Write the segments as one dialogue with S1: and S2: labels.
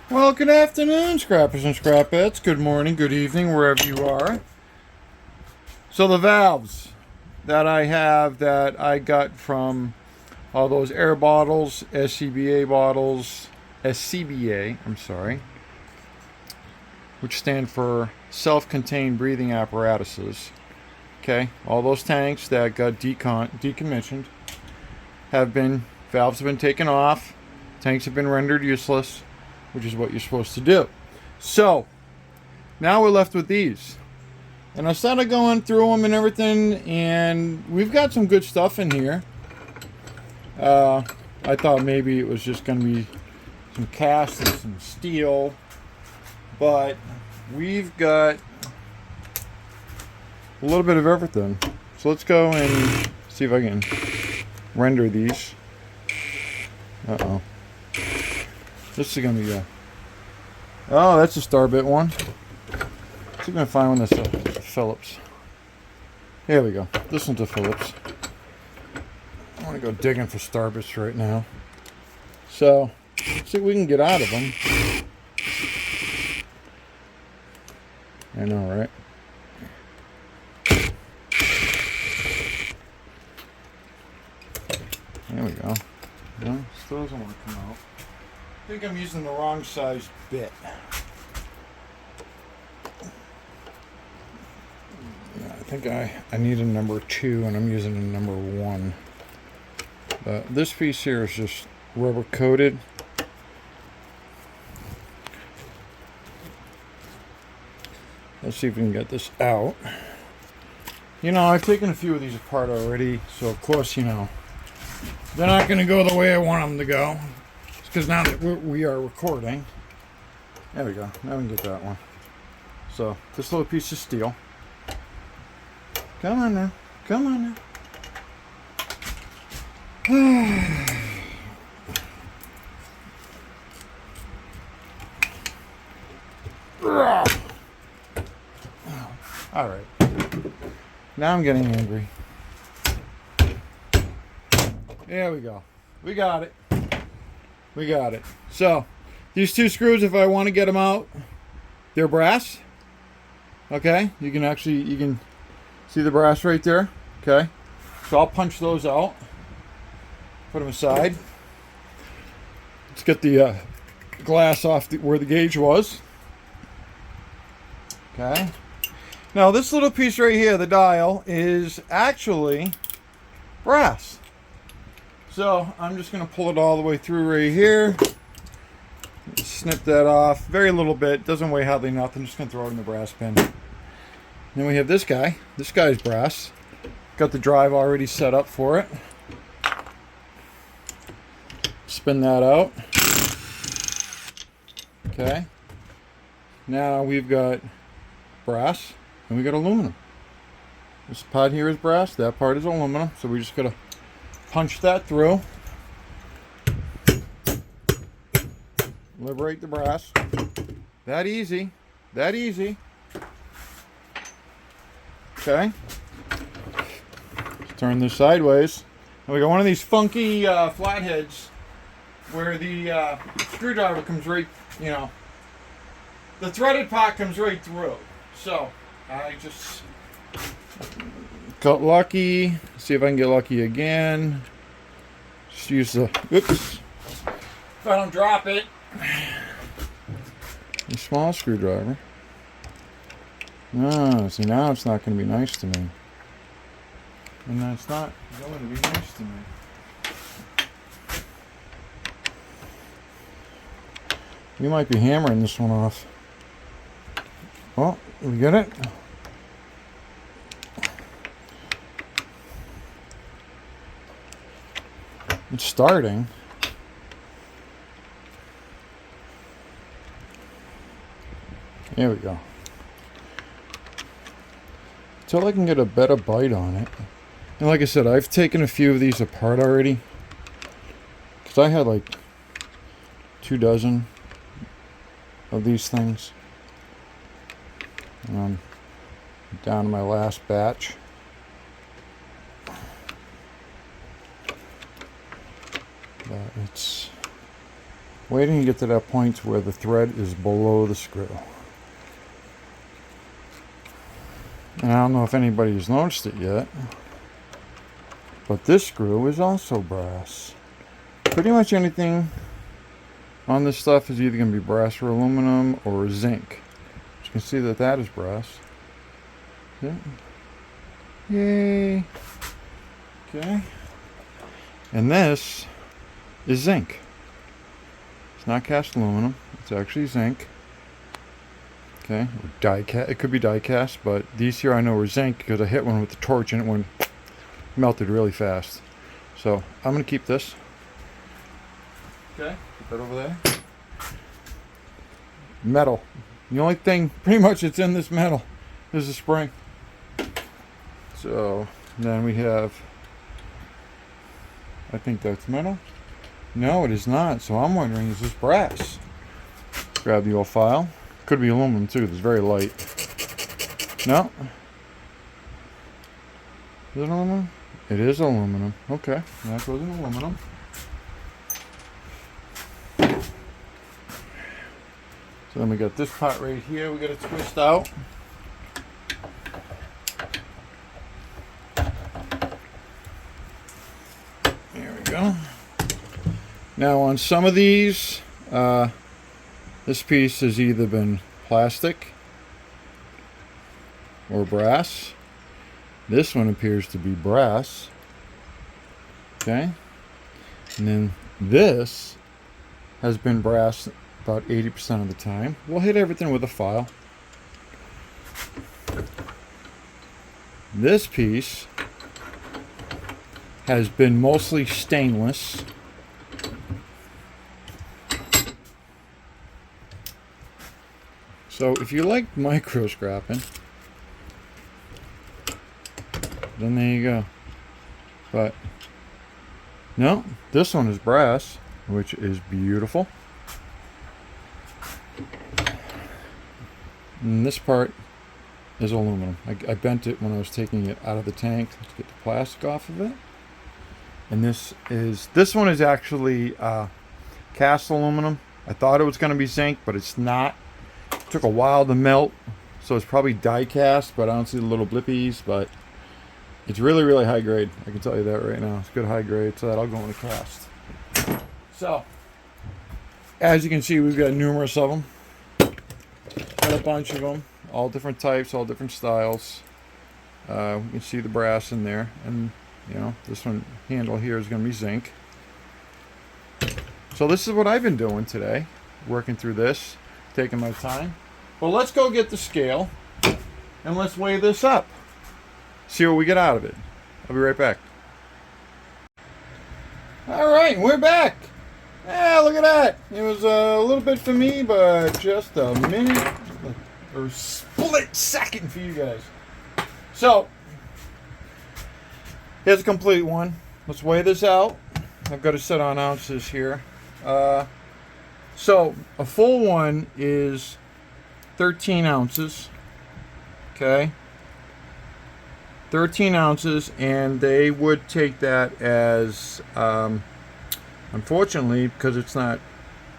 S1: Well, good afternoon, scrappers and scrapettes. Good morning, good evening, wherever you are. So the valves that I have that I got from all those air bottles, SCBA, I'm sorry, which stand for self-contained breathing apparatuses. Okay, all those tanks that got decommissioned valves have been taken off, tanks have been rendered useless, which is what you're supposed to do. So, now we're left with these. And I started going through them and everything, and we've got some good stuff in here. I thought maybe it was just going to be some cast and some steel, but we've got a little bit of everything. So let's go and see if I can render these. Uh-oh. This is going to be a... Oh, that's a Starbit one. See if I can find one that's a Phillips. Here we go. This one's a Phillips. I want to go digging for Starbits right now. So, let's see what we can get out of them. I know, right? There we go. No, still doesn't want to come out. I think I'm using the wrong size bit. Yeah, I think I need a number 2 and I'm using a number 1. This piece here is just rubber coated. Let's see if we can get this out. You know, I've taken a few of these apart already, so of course, you know, they're not going to go the way I want them to go. Because now that we are recording. There we go. Now we can get that one. So, this little piece of steel. Come on now. Come on now. Alright. Now I'm getting angry. There we go. We got it. We got it. So, these 2 screws, if I want to get them out, they're brass. Okay? You can see the brass right there. Okay? So I'll punch those out. Put them aside. Let's get the glass off where the gauge was. Okay? Now this little piece right here, the dial, is actually brass. So I'm just going to pull it all the way through right here. Snip that off. Very little bit. Doesn't weigh hardly nothing. Just going to throw it in the brass bin. Then we have this guy. This guy's brass. Got the drive already set up for it. Spin that out. Okay. Now we've got brass and we got aluminum. This part here is brass. That part is aluminum. So we just got to punch that through. Liberate the brass. That easy. That easy. Okay. Let's turn this sideways. And we got one of these funky flatheads where the screwdriver comes right, you know, the threaded part comes right through. So I just got lucky. See if I can get lucky again. Just use the, oops. If I don't drop it. A small screwdriver. Ah, see now it's not going to be nice to me. And that's not going to be nice to me. We might be hammering this one off. Well, we get it? It's starting. There we go. Until I can get a better bite on it. And like I said, I've taken a few of these apart already. Because I had like 2 dozen of these things. And I'm down to my last batch. But it's Waiting to get to that point where the thread is below the screw. And I don't know if anybody's noticed it yet, but this screw is also brass. Pretty much anything on this stuff is either going to be brass or aluminum or zinc. You can see that that is brass. Yeah. Yay. Okay. And this is zinc. It's not cast aluminum. It's actually zinc. Okay. Or die cast. It could be die cast, but these here I know are zinc because I hit one with the torch and it went melted really fast. So I'm going to keep this. Okay. Put that over there. Metal. The only thing pretty much that's in this metal is the spring. So then we have, I think that's metal. No, it is not. So I'm wondering, is this brass? Grab the old file. Could be aluminum too. It's very light. No. Is it aluminum? It is aluminum. Okay. That goes in aluminum. So then we got this part right here we got to twist out. There we go. Now on some of these, this piece has either been plastic or brass. This one appears to be brass. Okay. And then this has been brass about 80% of the time. We'll hit everything with a file. This piece has been mostly stainless. So if you like micro scrapping, then there you go. But no, this one is brass, which is beautiful. And this part is aluminum. I bent it when I was taking it out of the tank to get the plastic off of it. And this one is actually cast aluminum. I thought it was going to be zinc, but it's not. It took a while to melt, so it's probably die cast, but I don't see the little blippies. But it's really, really high grade. I can tell you that right now. It's good high grade, so that'll go in the cast. So, as you can see, we've got numerous of them. Got a bunch of them, all different types, all different styles. You can see the brass in there, and you know this one handle here is going to be zinc. So this is what I've been doing today, working through this, taking my time. Well, let's go get the scale and let's weigh this up. See what we get out of it. I'll be right back. All right, we're back. Yeah, look at that. It was a little bit for me, but just a minute or split second for you guys. So, here's a complete one. Let's weigh this out. I've got it set on ounces here. So, a full one is 13 ounces. Okay. 13 ounces, and they would take that as, unfortunately, because it's not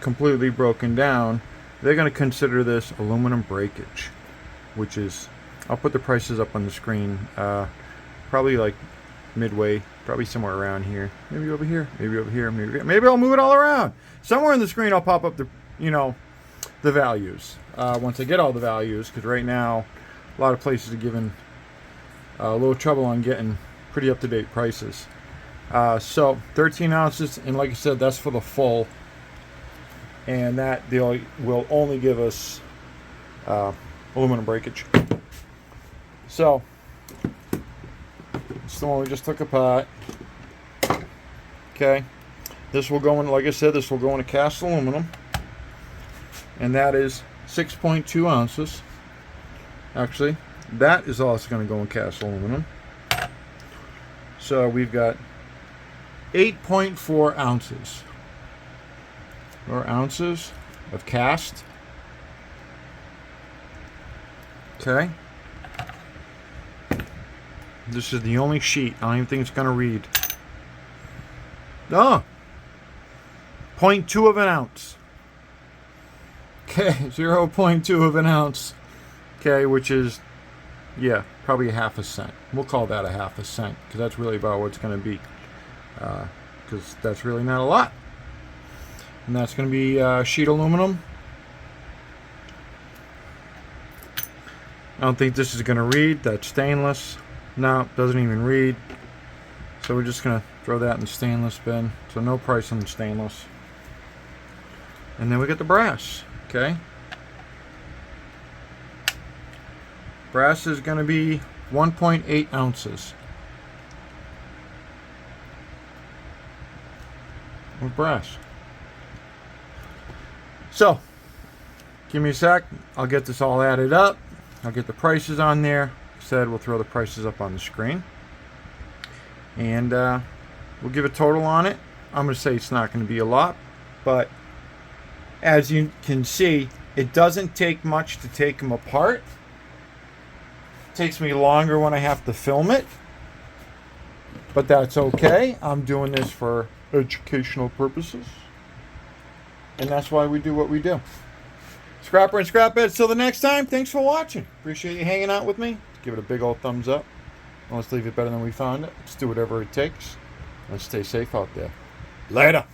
S1: completely broken down, they're going to consider this aluminum breakage, which is, I'll put the prices up on the screen, probably like midway, probably somewhere around here, maybe over here, maybe over here, maybe I'll move it all around. Somewhere in the screen I'll pop up the, the values, once I get all the values, because right now a lot of places are giving a little trouble on getting pretty up-to-date prices. So 13 ounces, and like I said, that's for the full, and that deal will only give us aluminum breakage. So it's the one we just took apart. Okay, this will go in, like I said, this will go in a cast aluminum, and that is 6.2 ounces. Actually, that is also going to go in cast aluminum. So we've got 8.4 ounces, or ounces of cast. Okay. This is the only sheet. I don't even think it's going to read. Oh! 0.2 of an ounce. Okay, 0.2 of an ounce. Okay, which is, yeah, probably a half a cent. We'll call that a half a cent because that's really about what it's going to be. Because that's really not a lot. And that's going to be sheet aluminum. I don't think this is going to read. That's stainless. No, doesn't even read. So we're just going to throw that in the stainless bin. So no price on the stainless. And then we get the brass. Okay. Brass is going to be 1.8 ounces. With brass. So, give me a sec. I'll get this all added up. I'll get the prices on there. Like I said, we'll throw the prices up on the screen. And we'll give a total on it. I'm going to say it's not going to be a lot. But as you can see, it doesn't take much to take them apart. It takes me longer when I have to film it. But that's okay. I'm doing this for educational purposes. And that's why we do what we do. Scrapper and Scrapheads, till the next time, thanks for watching. Appreciate you hanging out with me. Give it a big old thumbs up. Let's leave it better than we found it. Let's do whatever it takes. Let's stay safe out there. Later.